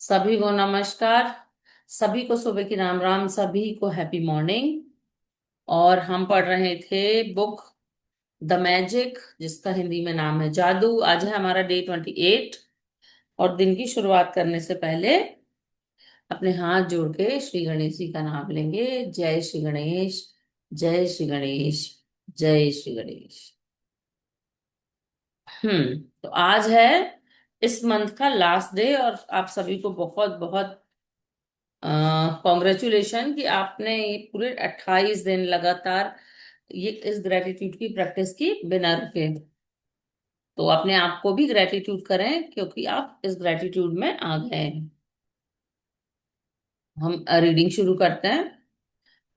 सभी को नमस्कार। सभी को सुबह की राम राम, सभी को हैप्पी मॉर्निंग। और हम पढ़ रहे थे बुक द मैजिक, जिसका हिंदी में नाम है जादू। आज है हमारा डे 28। और दिन की शुरुआत करने से पहले अपने हाथ जोड़ के श्री गणेश जी का नाम लेंगे। जय श्री गणेश, जय श्री गणेश, जय श्री गणेश। तो आज है इस मंथ का लास्ट डे, और आप सभी को बहुत बहुत कॉन्ग्रेचुलेशन कि आपने ये पूरे 28 दिन लगातार ये इस ग्रेटिट्यूड की प्रैक्टिस की बिना रुके। तो अपने आप को भी ग्रेटिट्यूड करें, क्योंकि आप इस ग्रेटिट्यूड में आ गए हैं। हम रीडिंग शुरू करते हैं।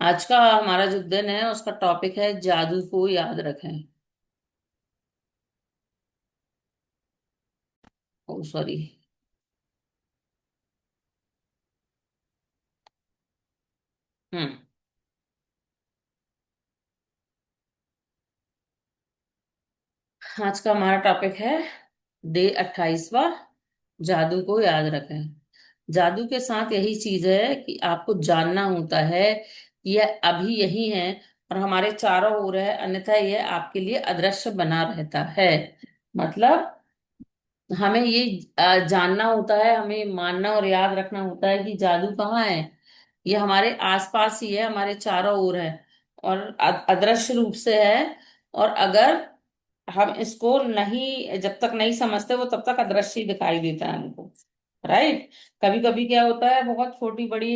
आज का हमारा जो दिन है उसका टॉपिक है जादू को याद रखें। ओ सॉरी। हम्म आज का हमारा टॉपिक है डे 28वां, जादू को याद रखें। जादू के साथ यही चीज है कि आपको जानना होता है कि यह अभी यही है और हमारे चारों ओर है, अन्यथा यह आपके लिए अदृश्य बना रहता है। मतलब हमें ये जानना होता है, हमें मानना और याद रखना होता है कि जादू कहाँ है। ये हमारे आसपास ही है, हमारे चारों ओर है और अदृश्य रूप से है। और अगर हम इसको नहीं, जब तक नहीं समझते वो तब तक अदृश्य ही दिखाई देता है हमको। राइट। कभी कभी क्या होता है, बहुत छोटी बड़ी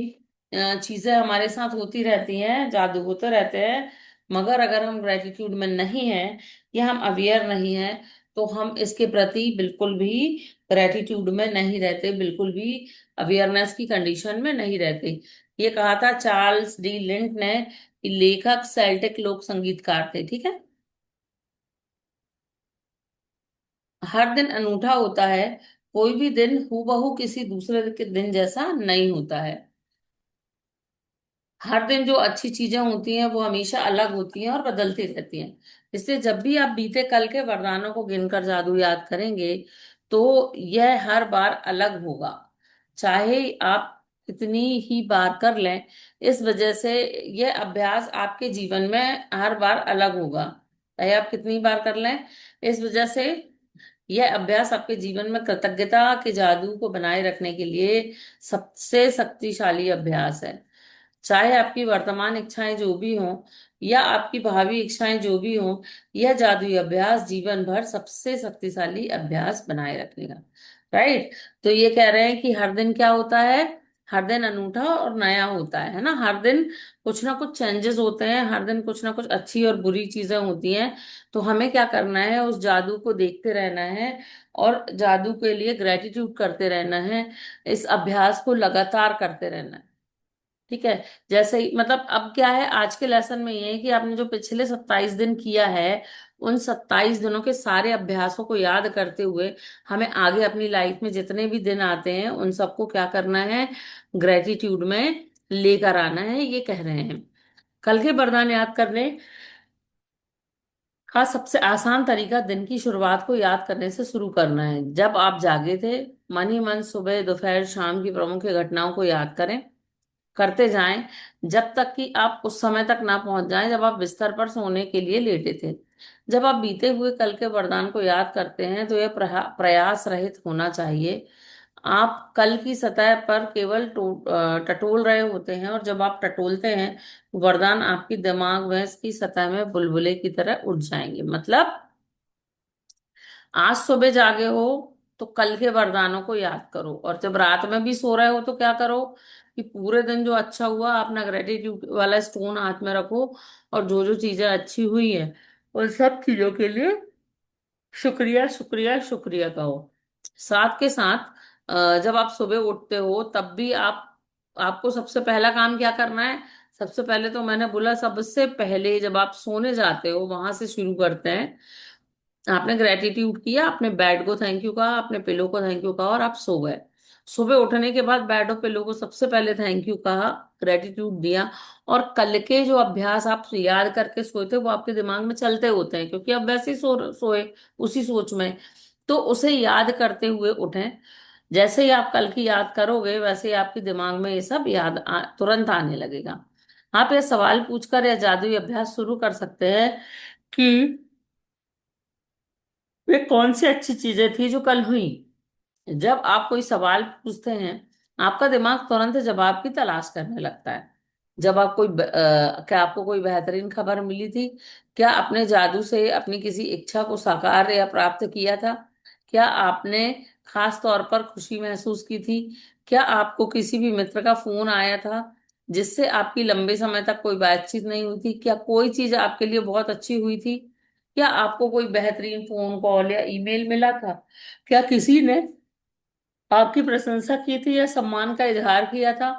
चीजें हमारे साथ होती रहती हैं, जादू होते रहते हैं। मगर अगर हम ग्रेटिट्यूड में नहीं है या हम अवेयर नहीं है, तो हम इसके प्रति बिल्कुल भी ग्रेटिट्यूड में नहीं रहते, बिल्कुल भी अवेयरनेस की कंडीशन में नहीं रहते। ये कहा था चार्ल्स डी लिंट ने कि लेखक सेल्टिक लोक संगीतकार थे, ठीक है। हर दिन अनूठा होता है, कोई भी दिन हूबहू किसी दूसरे के दिन जैसा नहीं होता है। हर दिन जो अच्छी चीजें होती हैं वो हमेशा अलग होती हैं और बदलती रहती हैं। इसलिए जब भी आप बीते कल के वरदानों को गिनकर जादू याद करेंगे, तो यह हर बार अलग होगा। चाहे आप कितनी ही बार कर लें, इस वजह से यह अभ्यास आपके जीवन में हर बार अलग होगा। चाहे आप कितनी बार कर लें, इस वजह से यह अभ्यास आपके जीवन में कृतज्ञता के जादू को बनाए रखने के लिए सबसे शक्तिशाली अभ्यास है। चाहे आपकी वर्तमान इच्छाएं जो भी हों या आपकी भावी इच्छाएं जो भी हों, यह जादुई अभ्यास जीवन भर सबसे शक्तिशाली अभ्यास बनाए रखेगा। राइट। तो ये कह रहे हैं कि हर दिन क्या होता है, हर दिन अनूठा और नया होता है ना। हर दिन कुछ ना कुछ चेंजेस होते हैं, हर दिन कुछ ना कुछ अच्छी और बुरी चीजें होती हैं। तो हमें क्या करना है, उस जादू को देखते रहना है और जादू के लिए ग्रेटिट्यूड करते रहना है। इस अभ्यास को लगातार करते रहना है। ठीक है। जैसे ही मतलब अब क्या है, आज के लेसन में ये है कि आपने जो पिछले 27 दिन किया है, उन 27 दिनों के सारे अभ्यासों को याद करते हुए हमें आगे अपनी लाइफ में जितने भी दिन आते हैं उन सबको क्या करना है, ग्रेटिट्यूड में लेकर आना है, ये कह रहे हैं। कल के वरदान याद करने का सबसे आसान तरीका दिन की शुरुआत को याद करने से शुरू करना है। जब आप जागे थे, मन ही मन सुबह दोपहर शाम की प्रमुख घटनाओं को याद करें, करते जाएं, जब तक कि आप उस समय तक ना पहुंच जाएं जब आप बिस्तर पर सोने के लिए लेटे थे। जब आप बीते हुए कल के वरदान को याद करते हैं तो यह प्रयास रहित होना चाहिए। आप कल की सतह पर केवल टटोल रहे होते हैं, और जब आप टटोलते हैं, वरदान आपकी दिमाग में इसकी सतह में बुलबुले की तरह उड़ जाएंगे। मतलब आज सुबह जागे हो तो कल के वरदानों को याद करो, और जब रात में भी सो रहे हो तो क्या करो कि पूरे दिन जो अच्छा हुआ अपना ग्रेटिट्यूड वाला स्टोन हाथ में रखो, और जो जो चीजें अच्छी हुई है उन सब चीजों के लिए शुक्रिया शुक्रिया शुक्रिया कहो। साथ के साथ जब आप सुबह उठते हो तब भी आपको सबसे पहला काम क्या करना है। सबसे पहले तो मैंने बोला, सबसे पहले जब आप सोने जाते हो वहां से शुरू करते हैं। आपने ग्रेटिट्यूड किया, आपने बेड को थैंक यू कहा, आपने पिलो को थैंक यू कहा, और आप सो गए। सुबह उठने के बाद बेड और पिलो को सबसे पहले थैंक यू कहा, ग्रेटिट्यूड दिया। और कल के जो अभ्यास आप याद करके सोए थे वो आपके दिमाग में चलते होते हैं, क्योंकि आप वैसे ही सोए उसी सोच में। तो उसे याद करते हुए उठें। जैसे ही आप कल की याद करोगे वैसे ही आपके दिमाग में ये सब तुरंत आने लगेगा। आप ये सवाल पूछकर या जादुई अभ्यास शुरू कर सकते हैं कि वे कौन सी अच्छी चीजें थी जो कल हुई। जब आप कोई सवाल पूछते हैं, आपका दिमाग तुरंत जवाब की तलाश करने लगता है। जब आप क्या आपको कोई बेहतरीन खबर मिली थी? क्या अपने जादू से अपनी किसी इच्छा को साकार या प्राप्त किया था? क्या आपने खास तौर पर खुशी महसूस की थी? क्या आपको किसी भी मित्र का फोन आया था जिससे आपकी लंबे समय तक कोई बातचीत नहीं हुई थी? क्या कोई चीज आपके लिए बहुत अच्छी हुई थी? क्या आपको कोई बेहतरीन फोन कॉल या ईमेल मिला था? क्या किसी ने आपकी प्रशंसा की थी या सम्मान का इजहार किया था?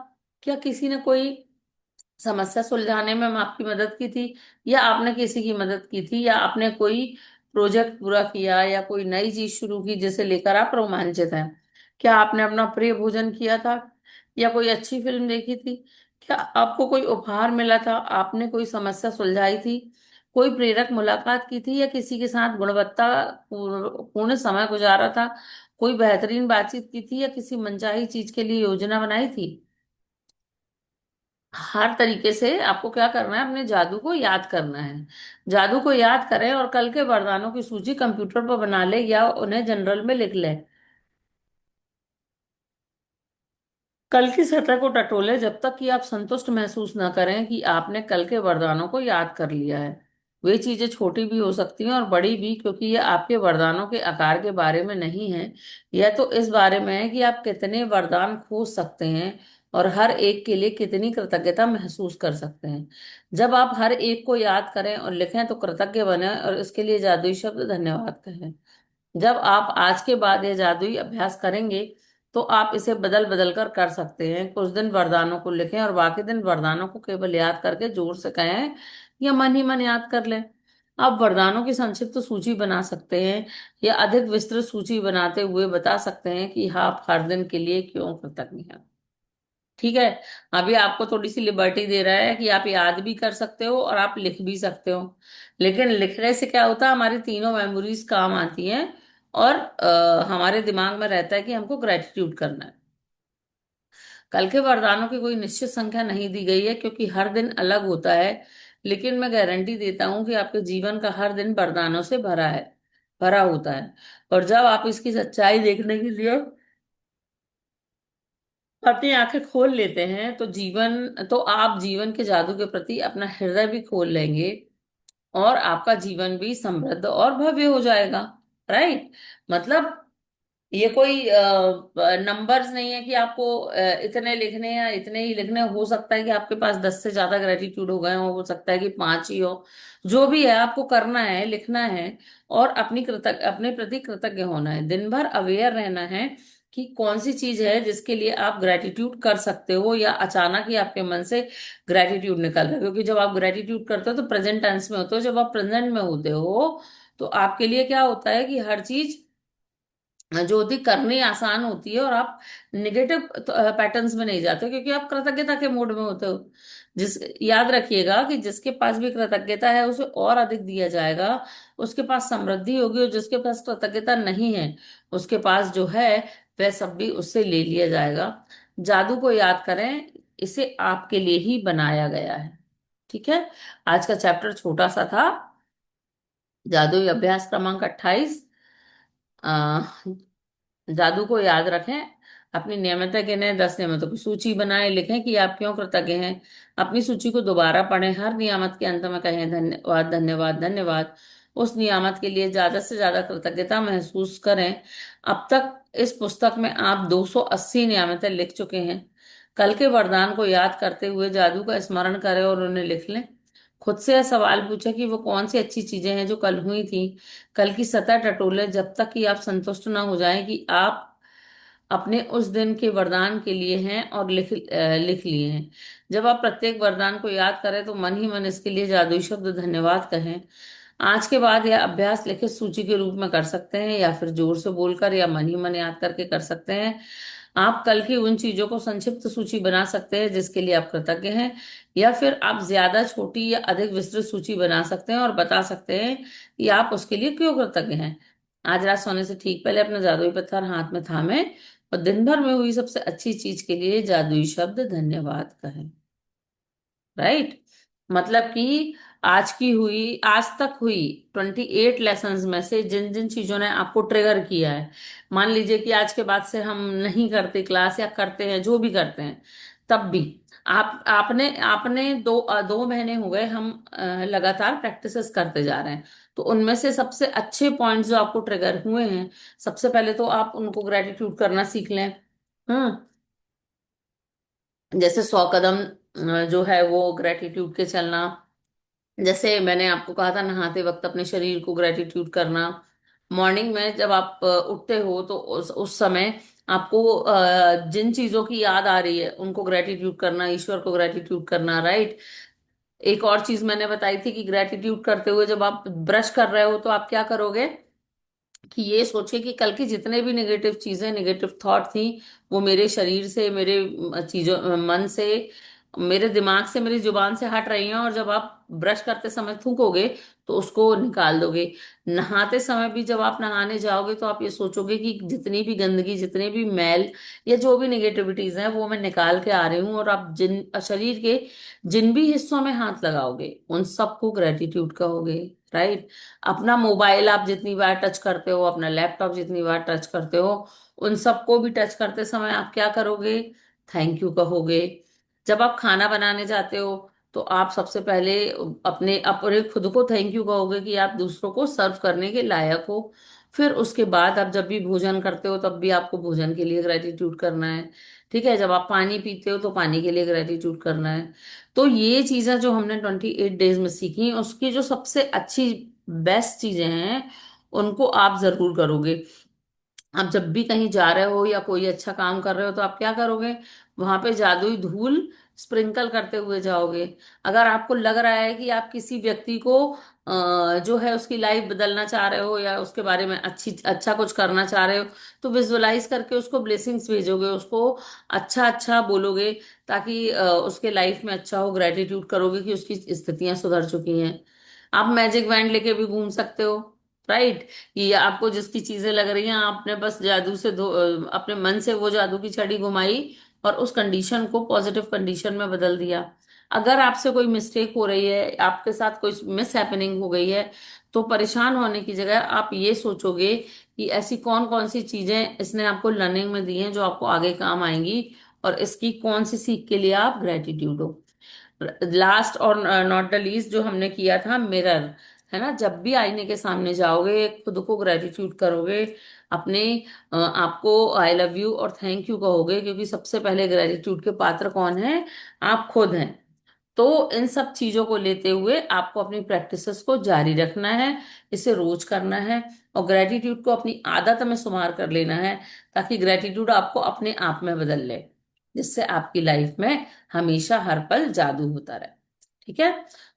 क्या किसी ने कोई समस्या सुलझाने में आपकी मदद की थी, या आपने किसी की मदद की थी, या आपने कोई प्रोजेक्ट पूरा किया या कोई नई चीज शुरू की जिसे लेकर आप रोमांचित हैं? क्या आपने अपना प्रिय भोजन किया था या कोई अच्छी फिल्म देखी थी? क्या आपको कोई उपहार मिला था? आपने कोई समस्या सुलझाई थी? कोई प्रेरक मुलाकात की थी या किसी के साथ गुणवत्ता पूर्ण समय गुजारा था? कोई बेहतरीन बातचीत की थी या किसी मनचाही चीज के लिए योजना बनाई थी? हर तरीके से आपको क्या करना है, अपने जादू को याद करना है। जादू को याद करें और कल के वरदानों की सूची कंप्यूटर पर बना ले या उन्हें जनरल में लिख ले। कल की सतह को टटोले जब तक कि आप संतुष्ट महसूस न करें कि आपने कल के वरदानों को याद कर लिया है। वे चीजें छोटी भी हो सकती हैं और बड़ी भी, क्योंकि ये आपके वरदानों के आकार के बारे में नहीं है। यह तो इस बारे में है कि आप कितने वरदान खोज सकते हैं और हर एक के लिए कितनी कृतज्ञता महसूस कर सकते हैं। जब आप हर एक को याद करें और लिखें तो कृतज्ञ बने और इसके लिए जादुई शब्द धन्यवाद कहें। जब आप आज के बाद यह जादुई अभ्यास करेंगे तो आप इसे बदल बदल कर सकते हैं। कुछ दिन वरदानों को लिखें और बाकी दिन वरदानों को केवल याद करके जोर से कहें या मन ही मन याद कर लें। आप वरदानों की संक्षिप्त सूची बना सकते हैं या अधिक विस्तृत सूची बनाते हुए बता सकते हैं कि हाँ, आप हर दिन के लिए क्यों कृतज्ञ हैं। ठीक है। अभी आपको थोड़ी सी लिबर्टी दे रहा है कि आप याद भी कर सकते हो और आप लिख भी सकते हो। लेकिन लिखने से क्या होता है, हमारी तीनों मेमोरीज काम आती हैं और हमारे दिमाग में रहता है कि हमको ग्रेटिट्यूड करना है। कल के वरदानों की कोई निश्चित संख्या नहीं दी गई है क्योंकि हर दिन अलग होता है। लेकिन मैं गारंटी देता हूं कि आपके जीवन का हर दिन वरदानों से भरा होता है। और जब आप इसकी सच्चाई देखने के लिए अपनी आंखें खोल लेते हैं तो आप जीवन के जादू के प्रति अपना हृदय भी खोल लेंगे और आपका जीवन भी समृद्ध और भव्य हो जाएगा। राइट। मतलब ये कोई नंबर्स नहीं है कि आपको इतने लिखने या इतने ही लिखने। हो सकता है कि आपके पास 10 से ज्यादा ग्रेटिट्यूड हो गए हो सकता है कि 5 ही हो। जो भी है आपको करना है, लिखना है और अपने प्रति कृतज्ञ होना है। दिन भर अवेयर रहना है कि कौन सी चीज है जिसके लिए आप ग्रेटिट्यूड कर सकते हो या अचानक ही आपके मन से ग्रेटिट्यूड निकल रहा है। क्योंकि जब आप ग्रेटिट्यूड करते हो तो प्रेजेंट टेंस में होते हो। जब आप प्रेजेंट में होते हो तो आपके लिए क्या होता है कि हर चीज जो होती करनी आसान होती है और आप निगेटिव पैटर्न्स में नहीं जाते क्योंकि आप कृतज्ञता के मूड में होते हो। जिस याद रखिएगा कि जिसके पास भी कृतज्ञता है उसे और अधिक दिया जाएगा। उसके पास समृद्धि होगी और जिसके पास कृतज्ञता नहीं है उसके पास जो है वह सब भी उससे ले लिया जाएगा। जादू को याद करें, इसे आपके लिए ही बनाया गया है। ठीक है। आज का चैप्टर छोटा सा था। जादुई अभ्यास क्रमांक 28। जादू को याद रखें, अपनी नियमित गिनें, 10 नियमितों की सूची बनाएं, लिखें कि आप क्यों कृतज्ञ हैं। अपनी सूची को दोबारा पढ़ें, हर नियामत के अंत में कहें धन्यवाद धन्यवाद धन्यवाद। उस नियामत के लिए ज्यादा से ज्यादा कृतज्ञता महसूस करें। अब तक इस पुस्तक में आप 280 नियामतें लिख चुके हैं। कल के वरदान को याद करते हुए जादू का स्मरण करें और उन्हें लिख लें। खुद से यह सवाल पूछे कि वो कौन सी अच्छी चीजें हैं जो कल हुई थी। कल की सतह टटोले जब तक कि आप संतुष्ट ना हो जाएं कि आप अपने उस दिन के वरदान के लिए हैं और लिख लिए हैं। जब आप प्रत्येक वरदान को याद करें तो मन ही मन इसके लिए जादुई शब्द धन्यवाद कहें। आज के बाद यह अभ्यास लिखित सूची के रूप में कर सकते हैं या फिर जोर से बोलकर या मन ही मन याद करके कर सकते हैं। आप कल की उन चीजों को संक्षिप्त सूची बना सकते हैं जिसके लिए आप कृतज्ञ हैं, या फिर आप ज्यादा छोटी या अधिक विस्तृत सूची बना सकते हैं और बता सकते हैं कि आप उसके लिए क्यों कृतज्ञ हैं। आज रात सोने से ठीक पहले अपना जादुई पत्थर हाथ में थामे और दिन भर में हुई सबसे अच्छी चीज के लिए जादुई शब्द धन्यवाद कहें। राइट। मतलब कि आज तक हुई 28 लेसन्स में से जिन जिन चीजों ने आपको ट्रिगर किया है, मान लीजिए कि आज के बाद से हम नहीं करते क्लास या करते हैं जो भी करते हैं, तब भी आपने आपने 2 महीने हो गए हम लगातार प्रैक्टिसेस करते जा रहे हैं। तो उनमें से सबसे अच्छे पॉइंट्स जो आपको ट्रिगर हुए हैं, सबसे पहले तो आप उनको ग्रेटिट्यूड करना सीख लें। हम्म। जैसे 100 कदम जो है वो ग्रेटिट्यूड के चलना। जैसे मैंने आपको कहा था नहाते वक्त अपने शरीर को ग्रेटिट्यूड करना। मॉर्निंग में जब आप उठते हो तो उस समय आपको जिन चीजों की याद आ रही है उनको ग्रेटिट्यूड करना, ईश्वर को ग्रेटिट्यूड करना। राइट। एक और चीज मैंने बताई थी कि ग्रेटिट्यूड करते हुए जब आप ब्रश कर रहे हो तो आप क्या करोगे कि ये सोचिए कि कल की जितने भी नेगेटिव चीजें, नेगेटिव थॉट थी, वो मेरे शरीर से, मेरे चीजों, मन से, मेरे दिमाग से, मेरी जुबान से हट रही हैं। और जब आप ब्रश करते समय थूकोगे तो उसको निकाल दोगे। नहाते समय भी जब आप नहाने जाओगे तो आप ये सोचोगे कि जितनी भी गंदगी, जितने भी मैल या जो भी निगेटिविटीज हैं वो मैं निकाल के आ रही हूँ। और आप जिन शरीर के जिन भी हिस्सों में हाथ लगाओगे उन सबको ग्रेटिट्यूड कहोगे। राइट। अपना मोबाइल आप जितनी बार टच करते हो, अपना लैपटॉप जितनी बार टच करते हो, उन सबको भी टच करते समय आप क्या करोगे? थैंक यू कहोगे। जब आप खाना बनाने जाते हो तो आप सबसे पहले अपने अपने खुद को थैंक यू कहोगे कि आप दूसरों को सर्व करने के लायक हो। फिर उसके बाद आप जब भी भोजन करते हो तब भी आपको भोजन के लिए ग्रेटिट्यूड करना है। ठीक है। जब आप पानी पीते हो तो पानी के लिए ग्रेटिट्यूड करना है। तो ये चीजें जो हमने 28 डेज में सीखी, उसकी जो सबसे अच्छी बेस्ट चीजें हैं उनको आप जरूर करोगे। आप जब भी कहीं जा रहे हो या कोई अच्छा काम कर रहे हो तो आप क्या करोगे? वहां पे जादुई धूल स्प्रिंकल करते हुए जाओगे। अगर आपको लग रहा है कि आप किसी व्यक्ति को जो है उसकी लाइफ बदलना चाह रहे हो या उसके बारे में अच्छा कुछ करना चाह रहे हो, तो विजुअलाइज करके उसको ब्लेसिंग्स भेजोगे, उसको अच्छा अच्छा बोलोगे, ताकि उसके लाइफ में अच्छा हो। ग्रेटिट्यूड करोगे कि उसकी स्थितियां सुधर चुकी हैं। आप मैजिक बैंड लेके भी घूम सकते हो। राइट। कि आपको जिसकी चीजें लग रही हैं, आपने बस जादू से अपने मन से वो जादू की छड़ी घुमाई और उस कंडीशन को पॉजिटिव कंडीशन में बदल दिया। अगर आपसे कोई मिस्टेक हो रही है, आपके साथ कोई मिस हैपनिंग हो गई है, तो परेशान होने की जगह आप ये सोचोगे कि ऐसी कौन कौन सी चीजें इसने आपको लर्निंग में दी हैं जो आपको आगे काम आएंगी, और इसकी कौन सी सीख के लिए आप ग्रेटिट्यूड हो। लास्ट और नॉट द लीस्ट जो हमने किया था, मिरर, है ना। जब भी आईने के सामने जाओगे खुद को ग्रेटिट्यूड करोगे, अपने आपको आई लव यू और थैंक यू कहोगे, क्योंकि सबसे पहले ग्रेटिट्यूड के पात्र कौन है? आप खुद हैं। तो इन सब चीजों को लेते हुए आपको अपनी प्रैक्टिसेस को जारी रखना है, इसे रोज करना है, और ग्रेटिट्यूड को अपनी आदत में शुमार कर लेना है, ताकि ग्रेटिट्यूड आपको अपने आप में बदल ले, जिससे आपकी लाइफ में हमेशा हर पल जादू होता रहे। ठीक है।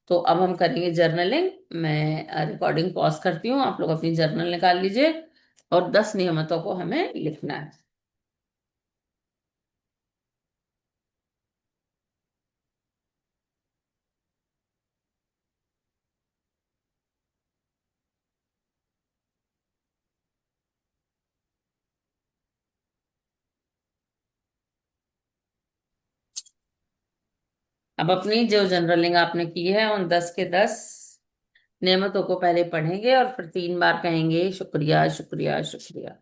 तो अब हम करेंगे जर्नलिंग। मैं रिकॉर्डिंग पॉज करती हूँ, आप लोग अपनी जर्नल निकाल लीजिए और 10 नियमों को हमें लिखना है। अब अपनी जो जर्नलिंग आपने की है उन 10 के 10 नियमों को पहले पढ़ेंगे और फिर 3 बार कहेंगे शुक्रिया, शुक्रिया, शुक्रिया।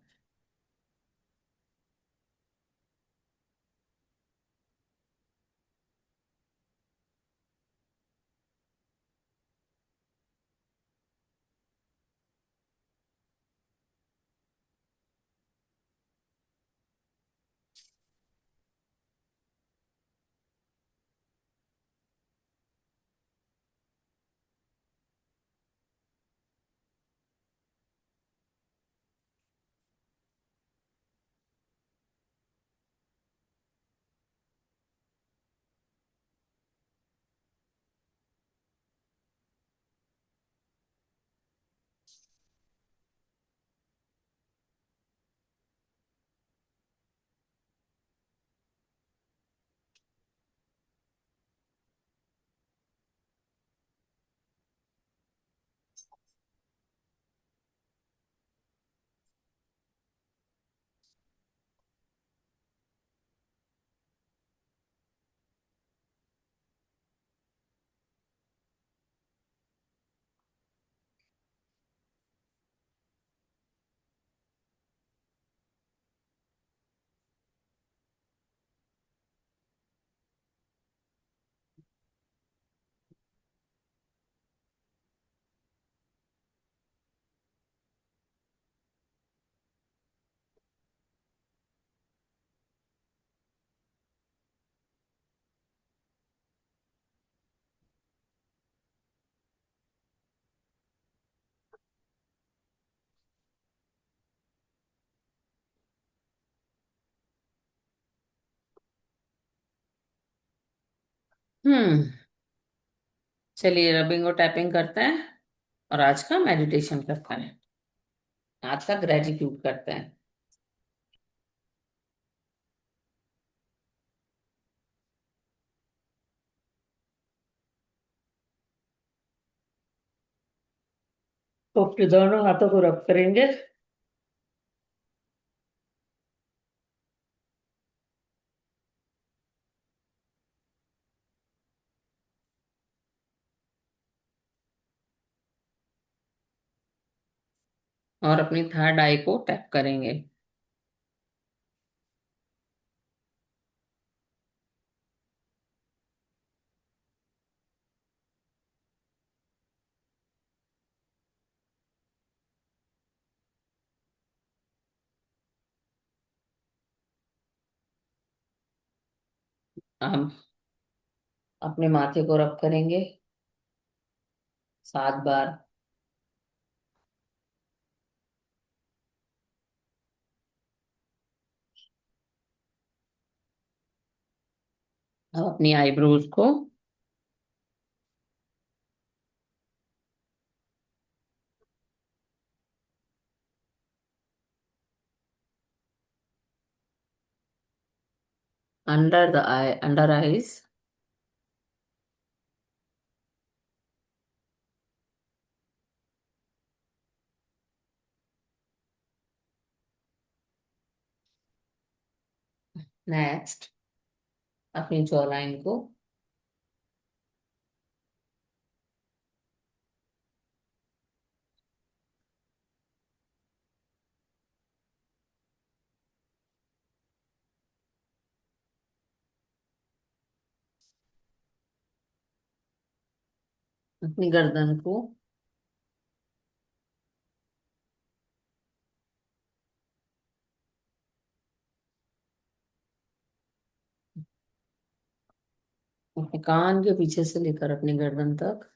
हम्म। चलिए रबिंग और टैपिंग करते हैं, और आज का मेडिटेशन करते हैं, आज का ग्रेटिट्यूड करते हैं। तो अपने दोनों हाथों को रब करेंगे। और अपनी थर्ड आई को टैप करेंगे। हम अपने माथे को रब करेंगे 7 बार। अब अपनी आईब्रोज को। Under the I, under eyes. Next अपनी जॉ लाइन को। अपनी गर्दन को। अपने कान के पीछे से लेकर अपनी गर्दन तक।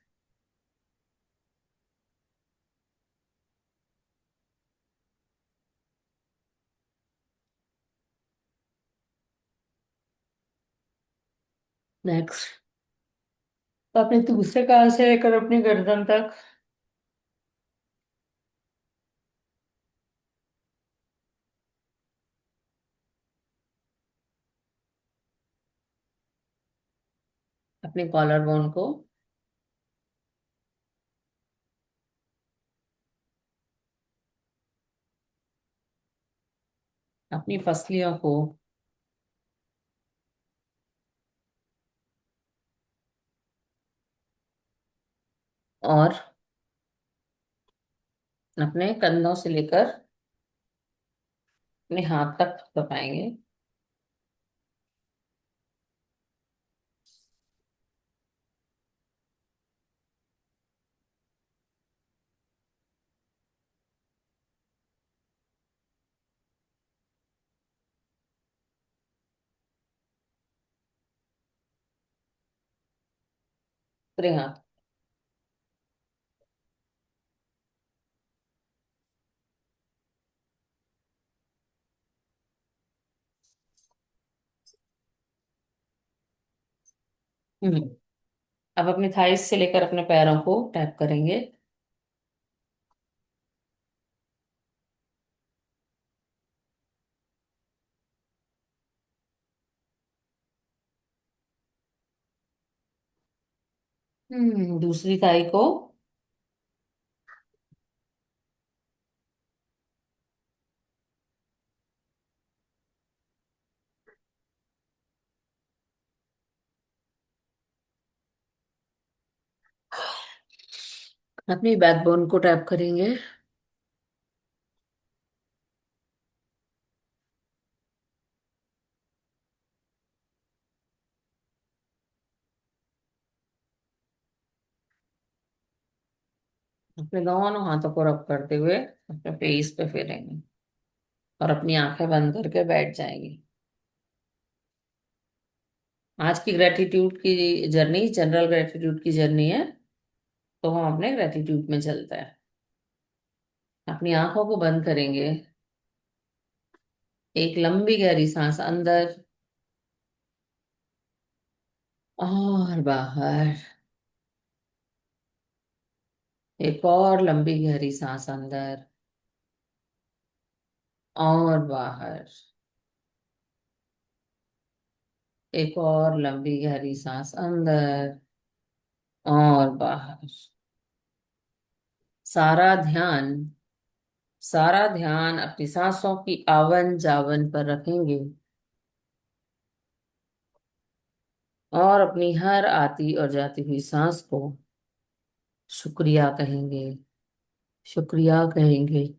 नेक्स्ट अपने दूसरे कान से लेकर अपनी गर्दन तक। अपने कॉलर बोन को। अपनी पसलियों को। और अपने कंधों से लेकर अपने हाथ तक दबाएंगे। पूरे हाथ। हम्म। अब अपने थाइस से लेकर अपने पैरों को टैप करेंगे। दूसरी थाई को। अपनी बैकबोन को टैप करेंगे। अपने दोनों हाथों को रब करते हुए अपने फेस पे फेरेंगे, और अपनी आंखें बंद करके बैठ जाएंगे। आज की ग्रेटिट्यूड की जर्नी जनरल ग्रेटिट्यूड की जर्नी है, तो हम अपने ग्रेटिट्यूड में चलते हैं। अपनी आंखों को बंद करेंगे। एक लंबी गहरी सांस अंदर और बाहर। एक और लंबी गहरी सांस अंदर और बाहर। एक और लंबी गहरी सांस अंदर और बाहर। सारा ध्यान सारा ध्यान अपनी सांसों की आवन जावन पर रखेंगे और अपनी हर आती और जाती हुई सांस को शुक्रिया कहेंगे। शुक्रिया कहेंगे।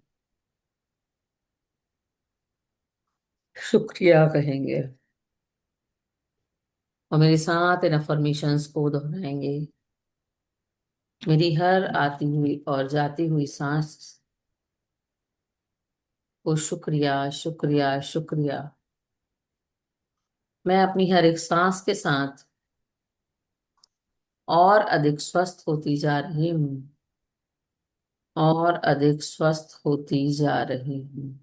शुक्रिया कहेंगे। और मेरे साथ इन अफर्मेशंस को दोहराएंगे। मेरी हर आती हुई और जाती हुई सांस को शुक्रिया, शुक्रिया, शुक्रिया। मैं अपनी हर एक सांस के साथ और अधिक स्वस्थ होती जा रही हूँ। और अधिक स्वस्थ होती जा रही हूँ।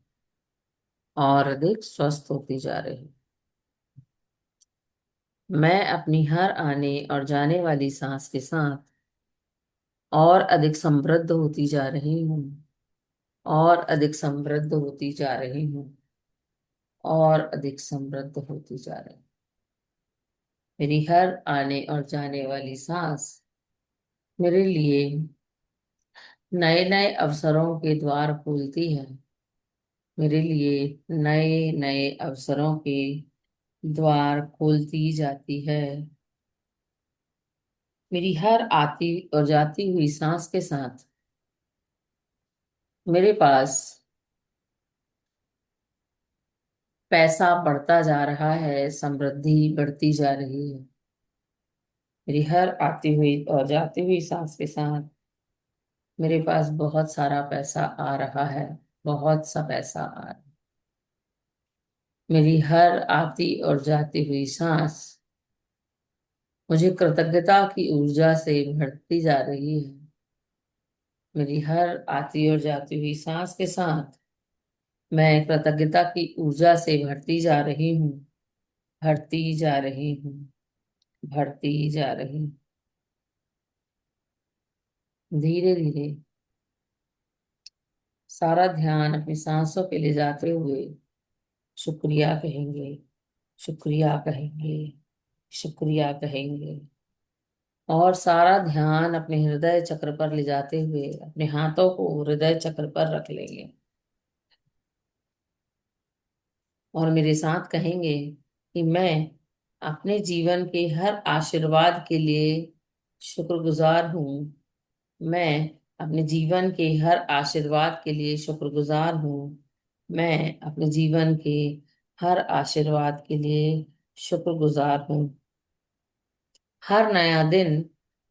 और अधिक स्वस्थ होती जा रही हूँ। मैं अपनी हर आने और जाने वाली सांस के साथ और अधिक समृद्ध होती जा रही हूँ। और अधिक समृद्ध होती जा रही हूँ। और अधिक समृद्ध होती जा रही हूँ। मेरी हर आने और जाने वाली सांस मेरे लिए नए नए अवसरों के द्वार खोलती है। मेरे लिए नए नए अवसरों के द्वार खोलती जाती है। मेरी हर आती और जाती हुई सांस के साथ मेरे पास पैसा बढ़ता जा रहा है, समृद्धि बढ़ती जा रही है। मेरी हर आती हुई और जाती हुई सांस के साथ मेरे पास बहुत सारा पैसा आ रहा है। बहुत सा पैसा आ रहा है। मेरी हर आती और जाती हुई सांस मुझे कृतज्ञता की ऊर्जा से भरती जा रही है। मेरी हर आती और जाती हुई सांस के साथ मैं कृतज्ञता की ऊर्जा से भरती जा रही हूँ। भरती जा रही हूँ। भरती जा रही हूँ। धीरे धीरे सारा ध्यान अपनी सांसों पे ले जाते हुए शुक्रिया कहेंगे। शुक्रिया कहेंगे। शुक्रिया कहेंगे। और सारा ध्यान अपने हृदय चक्र पर ले जाते हुए अपने हाथों को हृदय चक्र पर रख लेंगे। और मेरे साथ कहेंगे कि मैं अपने जीवन के हर आशीर्वाद के लिए शुक्रगुजार हूँ। मैं अपने जीवन के हर आशीर्वाद के लिए शुक्रगुजार हूँ। मैं अपने जीवन के हर आशीर्वाद के लिए शुक्रगुजार हूँ। हर नया दिन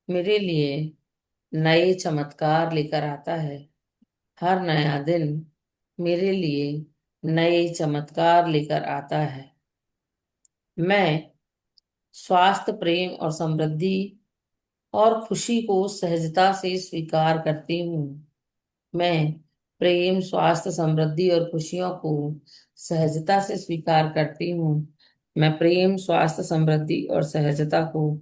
मेरे लिए नए चमत्कार लेकर आता है। हर नया दिन मेरे लिए नए चमत्कार लेकर आता है। मैं स्वास्थ्य, प्रेम और समृद्धि और खुशी को सहजता से स्वीकार करती हूँ। मैं प्रेम, स्वास्थ्य, समृद्धि और खुशियों को सहजता से स्वीकार करती हूँ। मैं प्रेम, स्वास्थ्य, समृद्धि और सहजता को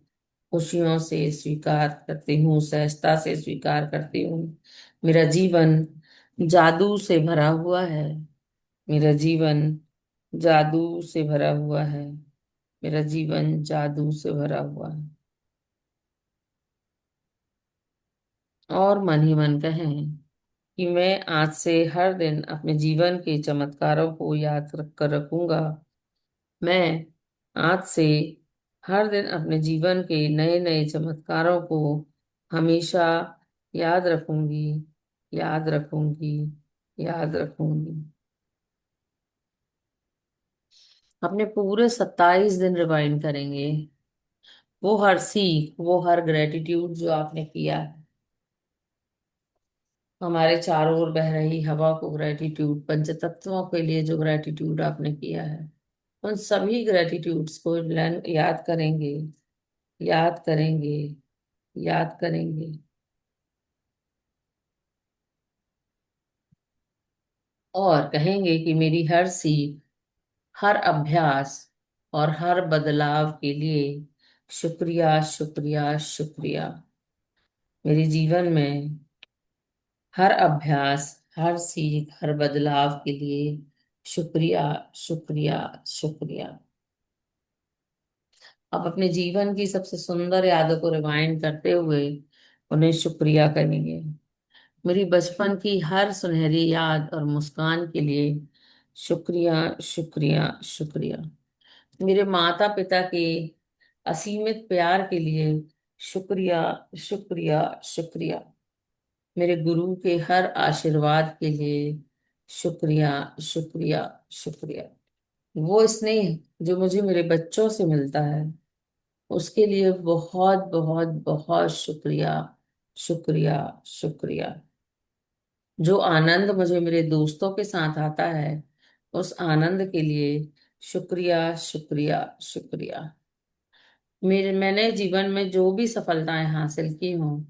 खुशियों से स्वीकार करती हूँ, सहजता से स्वीकार करती हूँ। मेरा जीवन जादू से भरा हुआ है। मेरा जीवन जादू से भरा हुआ है। मेरा जीवन जादू से भरा हुआ है। और मन ही मन कहें कि मैं आज से हर दिन अपने जीवन के चमत्कारों को याद रख कर रखूंगा। मैं आज से हर दिन अपने जीवन के नए नए चमत्कारों को हमेशा याद रखूंगी। याद रखूंगी। याद रखूंगी। अपने पूरे 27 दिन रिवाइंड करेंगे। वो हर सीख, वो हर ग्रेटिट्यूड जो आपने किया है। हमारे चारों ओर बह रही हवा को ग्रेटिट्यूड, पंच तत्वों के लिए जो ग्रेटिट्यूड आपने किया है, उन सभी ग्रेटिट्यूड्स को याद करेंगे। याद करेंगे। याद करेंगे। और कहेंगे कि मेरी हर सीख, हर अभ्यास और हर बदलाव के लिए शुक्रिया, शुक्रिया, शुक्रिया। मेरे जीवन में हर अभ्यास, हर सीख, हर बदलाव के लिए शुक्रिया, शुक्रिया, शुक्रिया। अब अपने जीवन की सबसे सुंदर यादों को रिवाइंड करते हुए उन्हें शुक्रिया करेंगे। मेरी बचपन की हर सुनहरी याद और मुस्कान के लिए शुक्रिया, शुक्रिया, शुक्रिया। मेरे माता पिता के असीमित प्यार के लिए शुक्रिया, शुक्रिया, शुक्रिया। मेरे गुरु के हर आशीर्वाद के लिए शुक्रिया, शुक्रिया, शुक्रिया। वो स्नेह जो मुझे मेरे बच्चों से मिलता है, उसके लिए बहुत बहुत बहुत शुक्रिया, शुक्रिया, शुक्रिया। जो आनंद मुझे मेरे दोस्तों के साथ आता है, उस आनंद के लिए शुक्रिया, शुक्रिया, शुक्रिया। मैंने जीवन में जो भी सफलताएं हासिल की हों,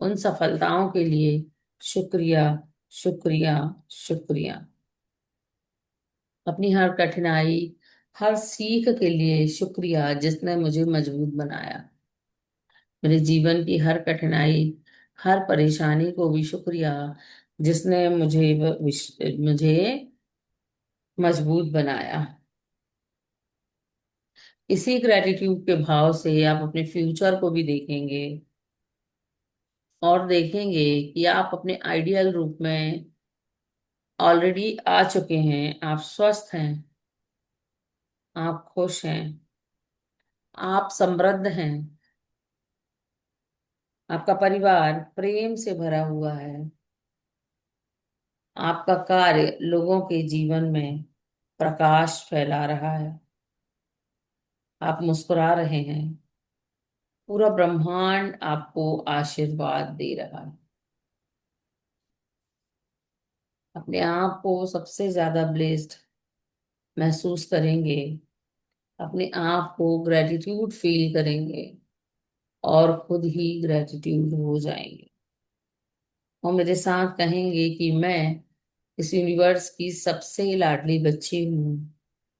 उन सफलताओं के लिए शुक्रिया, शुक्रिया, शुक्रिया। अपनी हर कठिनाई, हर सीख के लिए शुक्रिया जिसने मुझे मजबूत बनाया। मेरे जीवन की हर कठिनाई, हर परेशानी को भी शुक्रिया जिसने मुझे मजबूत बनाया। इसी ग्रेटिट्यूड के भाव से आप अपने फ्यूचर को भी देखेंगे और देखेंगे कि आप अपने आइडियल रूप में ऑलरेडी आ चुके हैं। आप स्वस्थ हैं, आप खुश हैं, आप समृद्ध हैं। आपका परिवार प्रेम से भरा हुआ है। आपका कार्य लोगों के जीवन में प्रकाश फैला रहा है। आप मुस्कुरा रहे हैं। पूरा ब्रह्मांड आपको आशीर्वाद दे रहा है। अपने आप को सबसे ज्यादा ब्लेस्ड महसूस करेंगे। अपने आप को ग्रेटिट्यूड फील करेंगे और खुद ही ग्रेटिट्यूड हो जाएंगे। और मेरे साथ कहेंगे कि मैं इस यूनिवर्स की सबसे लाडली बच्ची हूँ।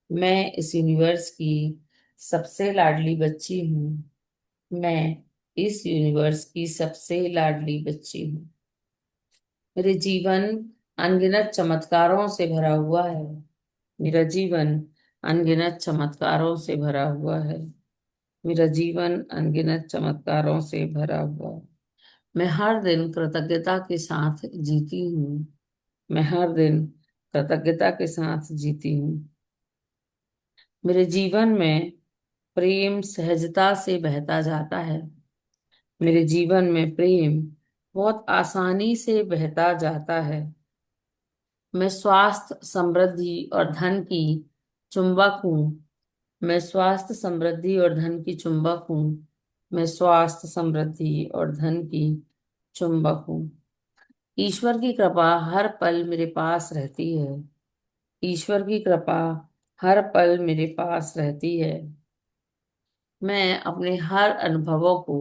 मैं इस यूनिवर्स की सबसे लाडली बच्ची हूँ। मैं इस यूनिवर्स की सबसे लाडली बच्ची हूँ। मेरे जीवन अनगिनत चमत्कारों से भरा हुआ है। मेरा जीवन अनगिनत चमत्कारों से भरा हुआ है। मेरा जीवन अनगिनत चमत्कारों से भरा हुआ है। मैं हर दिन कृतज्ञता के साथ जीती हूँ। मैं हर दिन कृतज्ञता के साथ जीती हूँ। मेरे जीवन में प्रेम सहजता से बहता जाता है। मेरे जीवन में प्रेम बहुत आसानी से बहता जाता है। मैं स्वास्थ्य, समृद्धि और धन की चुंबक हूँ। मैं स्वास्थ्य, समृद्धि और धन की चुंबक हूँ। मैं स्वास्थ्य, समृद्धि और धन की चुंबक हूँ। ईश्वर की कृपा हर पल मेरे पास रहती है। ईश्वर की कृपा हर पल मेरे पास रहती है। मैं अपने हर अनुभवों को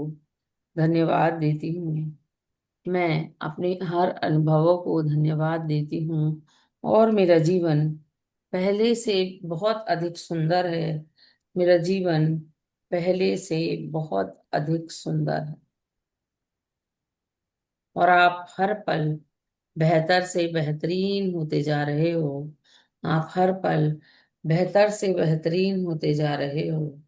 धन्यवाद देती हूँ। मैं अपने हर अनुभवों को धन्यवाद देती हूँ और मेरा जीवन पहले से बहुत अधिक सुंदर है। मेरा जीवन पहले से बहुत अधिक सुंदर है और आप हर पल बेहतर से बेहतरीन होते जा रहे हो। आप हर पल बेहतर से बेहतरीन होते जा रहे हो।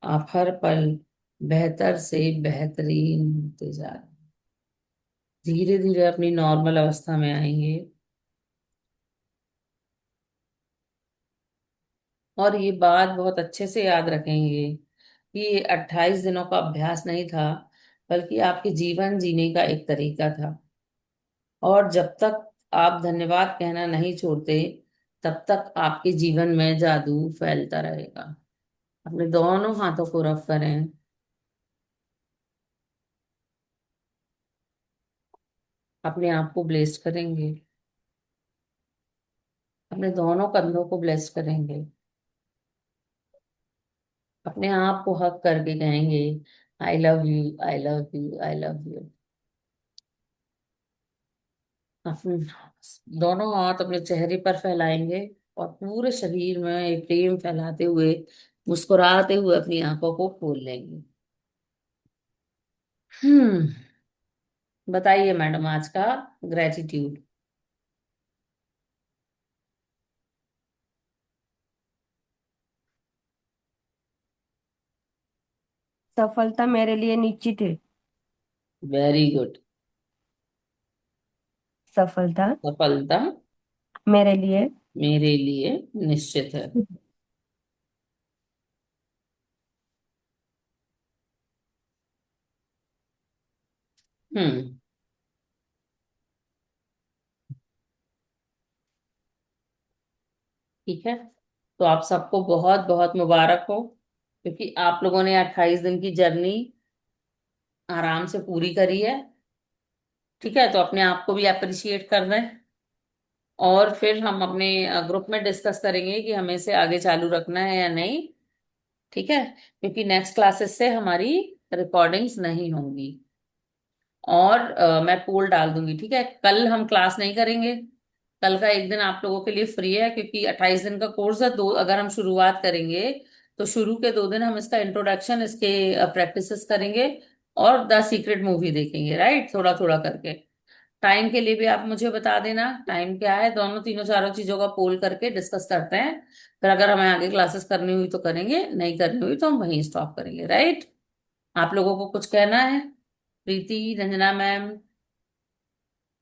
आप हर पल बेहतर से बेहतरीन होते जा रहे हो। धीरे धीरे अपनी नॉर्मल अवस्था में आएंगे और ये बात बहुत अच्छे से याद रखेंगे कि ये 28 दिनों का अभ्यास नहीं था, बल्कि आपके जीवन जीने का एक तरीका था। और जब तक आप धन्यवाद कहना नहीं छोड़ते, तब तक आपके जीवन में जादू फैलता रहेगा। अपने दोनों हाथों को रफ करें। अपने आप को ब्लेस्ड करेंगे। अपने दोनों कंधों को ब्लेस्ड करेंगे। अपने आप को हक करके कहेंगे, I love you, I love you, I love you. अपने दोनों हाथ अपने चेहरे पर फैलाएंगे और पूरे शरीर में एक प्रेम फैलाते हुए, मुस्कुराते हुए अपनी आंखों को खोल लेंगे। हम्म। बताइए मैडम आज का ग्रेटिट्यूड। सफलता मेरे लिए निश्चित है। Very good. सफलता सफलता मेरे लिए मेरे लिए निश्चित है। हम्म। ठीक है। तो आप सबको बहुत बहुत मुबारक हो, क्योंकि आप लोगों ने 28 दिन की जर्नी आराम से पूरी करी है। ठीक है, तो अपने आप को भी अप्रिशिएट कर रहे हैं। और फिर हम अपने ग्रुप में डिस्कस करेंगे कि हमें इसे आगे चालू रखना है या नहीं। ठीक है, क्योंकि नेक्स्ट क्लासेस से हमारी रिकॉर्डिंग्स नहीं होंगी। और मैं पोल डाल दूंगी। ठीक है, कल हम क्लास नहीं करेंगे। कल का एक दिन आप लोगों के लिए फ्री है, क्योंकि 28 दिन का कोर्स है। दो अगर हम शुरुआत करेंगे तो शुरू के 2 दिन हम इसका इंट्रोडक्शन, इसके प्रैक्टिसेस करेंगे और द सीक्रेट मूवी देखेंगे, राइट, थोड़ा थोड़ा करके। टाइम के लिए भी आप मुझे बता देना टाइम क्या है, दोनों तीनों चारों चीजों का पोल करके डिस्कस करते हैं। फिर अगर हमें आगे क्लासेस करनी हुई तो करेंगे, नहीं करनी हुई तो हम वहीं स्टॉप करेंगे, राइट। आप लोगों को कुछ कहना है? प्रीति, रंजना मैम,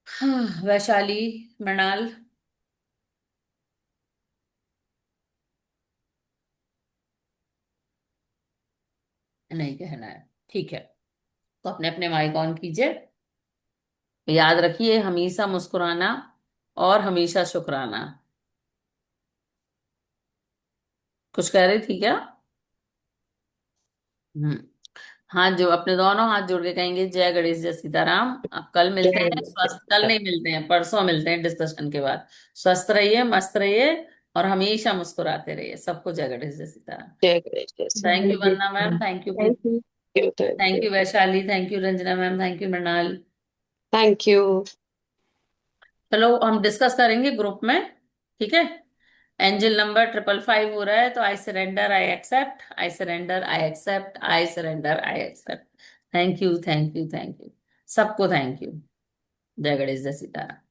हाँ, वैशाली, मृणाल? नहीं कहना है, ठीक है। तो अपने अपने माइक ऑन कीजिए। याद रखिए, हमेशा मुस्कुराना और हमेशा शुक्राना। कुछ कह रही थी क्या? हम्म। हाँ, जो अपने दोनों हाथ जोड़ के कहेंगे जय गणेश जय सीताराम। अब कल मिलते हैं, स्वस्थ, कल नहीं मिलते हैं, परसों मिलते हैं डिस्कशन के बाद। स्वस्थ रहिए, मस्त रहिए और हमेशा मुस्कुराते रहिए। सबको जय गणेश जय सीताराम। जय गणेश जय Shri thank you Ram. Vandana ma'am, thank you thank Preeti, you. Thank thank you. You Vaishali, thank you Ranjana ma'am, thank you Mrinal. Thank you. चलो हम डिस्कस करेंगे ग्रुप में। ठीक है। एंजल नंबर 555 हो रहा है, तो I surrender, I accept, I surrender, I accept, I surrender, I accept. Thank you, thank you, thank you. सबको थैंक यू। जय गणेश जय सीताराम।